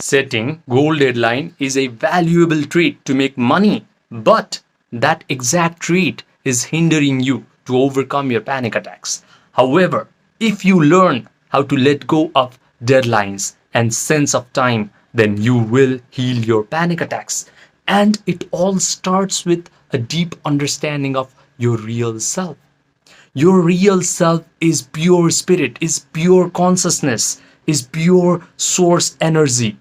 Setting goal deadline is a valuable trait to make money, but that exact trait is hindering you to overcome your panic attacks. However, if you learn how to let go of deadlines and sense of time, then you will heal your panic attacks. And it all starts with a deep understanding of your real self. Your real self is pure spirit, is pure consciousness, is pure source energy.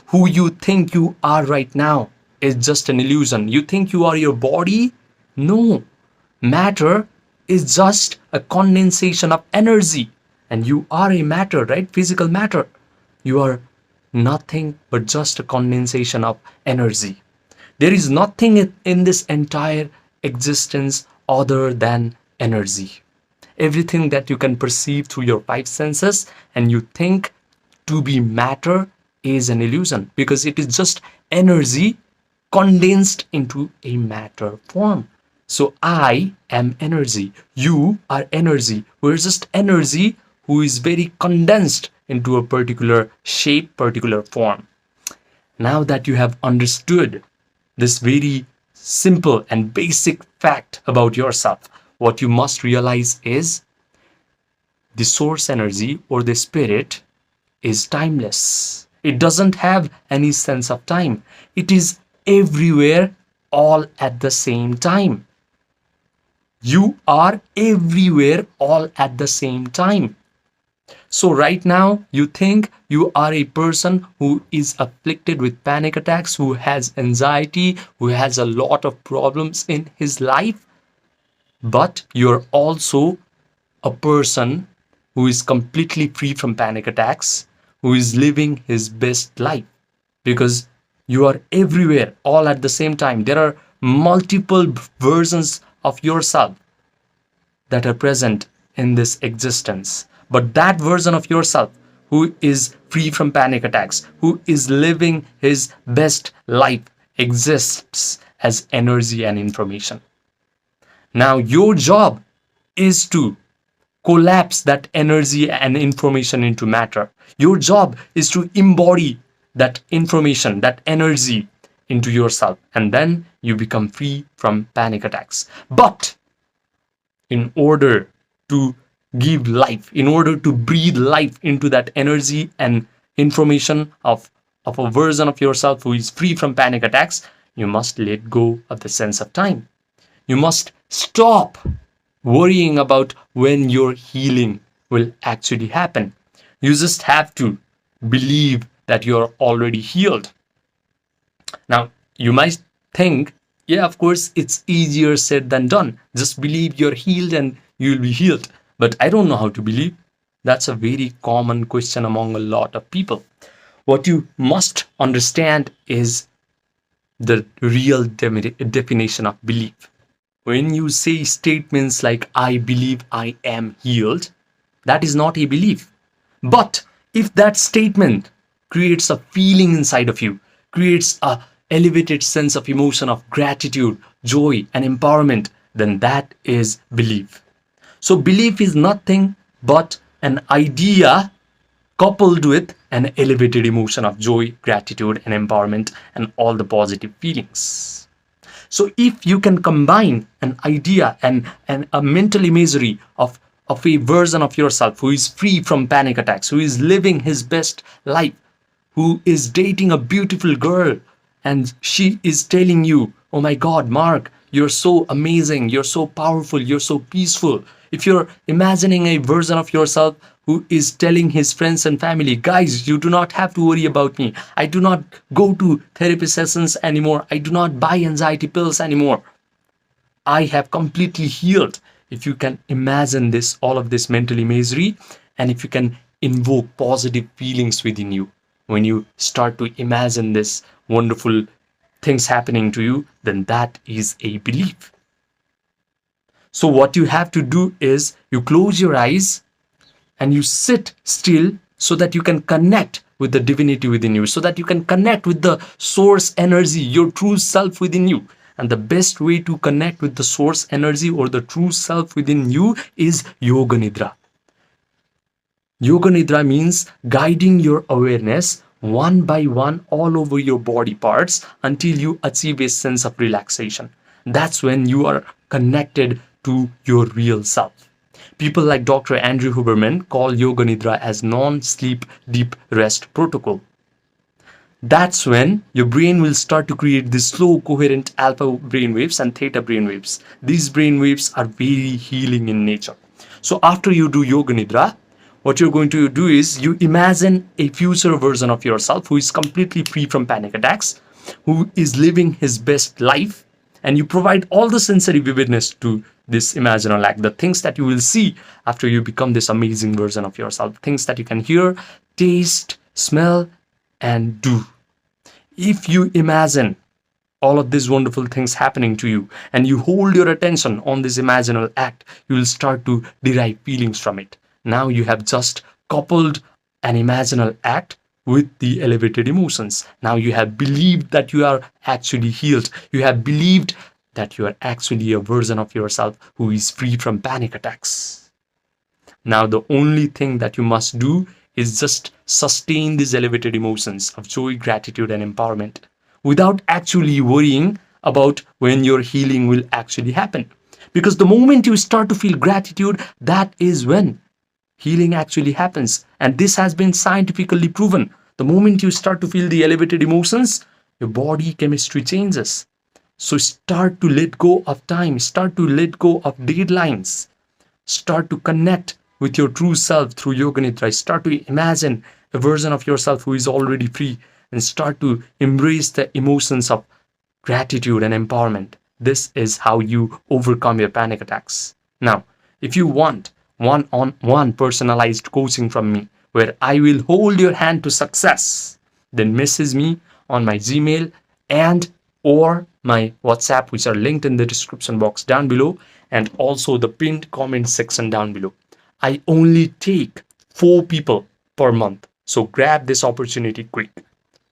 Who you think you are right now is just an illusion. You think you are your body? No. Matter is just a condensation of energy. And you are a matter, right? Physical matter. You are nothing but just a condensation of energy. There is nothing in this entire existence other than energy. Everything that you can perceive through your five senses and you think to be matter is an illusion, because it is just energy condensed into a matter form. So I am energy, you are energy, we're just energy who is very condensed into a particular shape, particular form. Now that you have understood this very simple and basic fact about yourself, what you must realize is the source energy or the spirit is timeless. It doesn't have any sense of time. It is everywhere, all at the same time. You are everywhere, all at the same time. So right now, you think you are a person who is afflicted with panic attacks, who has anxiety, who has a lot of problems in his life. But you're also a person who is completely free from panic attacks, who is living his best life, because you are everywhere all at the same time. There are multiple versions of yourself that are present in this existence. But that version of yourself who is free from panic attacks, who is living his best life, exists as energy and information. Now, your job is to collapse that energy and information into matter. Your job is to embody that information, that energy into yourself, and then you become free from panic attacks. But in order to give life, in order to breathe life into that energy and information of a version of yourself who is free from panic attacks, you must let go of the sense of time. You must stop worrying about when your healing will actually happen. You just have to believe that you're already healed. Now, you might think, yeah, of course, it's easier said than done. Just believe you're healed and you'll be healed. But I don't know how to believe. That's a very common question among a lot of people. What you must understand is the real definition of belief. When you say statements like, I believe I am healed, that is not a belief. But if that statement creates a feeling inside of you, creates a elevated sense of emotion of gratitude, joy, and empowerment, then that is belief. So belief is nothing but an idea coupled with an elevated emotion of joy, gratitude, and empowerment, and all the positive feelings. So if you can combine an idea and a mental imagery of a version of yourself who is free from panic attacks, who is living his best life, who is dating a beautiful girl, and she is telling you, oh my God, Mark, you're so amazing, you're so powerful, you're so peaceful. If you're imagining a version of yourself who is telling his friends and family, guys, you do not have to worry about me. I do not go to therapy sessions anymore. I do not buy anxiety pills anymore. I have completely healed. If you can imagine this, all of this mental imagery, and if you can invoke positive feelings within you, when you start to imagine this wonderful things happening to you, then that is a belief. So what you have to do is you close your eyes and you sit still so that you can connect with the divinity within you, so that you can connect with the source energy, your true self within you. And the best way to connect with the source energy or the true self within you is Yoga Nidra. Yoga Nidra means guiding your awareness one by one all over your body parts until you achieve a sense of relaxation. That's when you are connected to your real self. People like Dr. Andrew Huberman call Yoga Nidra as non-sleep deep rest protocol. That's when your brain will start to create these slow, coherent alpha brainwaves and theta brainwaves. These brainwaves are very healing in nature. So after you do Yoga Nidra, what you're going to do is you imagine a future version of yourself who is completely free from panic attacks, who is living his best life, and you provide all the sensory vividness to this imaginal act, the things that you will see after you become this amazing version of yourself, things that you can hear, taste, smell, and do. If you imagine all of these wonderful things happening to you and you hold your attention on this imaginal act, you will start to derive feelings from it. Now you have just coupled an imaginal act with the elevated emotions. Now you have believed that you are actually healed. You have believed that you are actually a version of yourself who is free from panic attacks. Now the only thing that you must do is just sustain these elevated emotions of joy, gratitude, and empowerment without actually worrying about when your healing will actually happen. Because the moment you start to feel gratitude, that is when healing actually happens. And this has been scientifically proven. The moment you start to feel the elevated emotions, your body chemistry changes. So start to let go of time, start to let go of deadlines, start to connect with your true self through Yoga Nidra. Start to imagine a version of yourself who is already free and start to embrace the emotions of gratitude and empowerment. This is how you overcome your panic attacks. Now, if you want one-on-one personalized coaching from me, where I will hold your hand to success, then message me on my Gmail and or my WhatsApp, which are linked in the description box down below and also the pinned comment section down below. I only take 4 people per month. So grab this opportunity quick.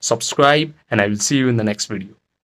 Subscribe and I will see you in the next video.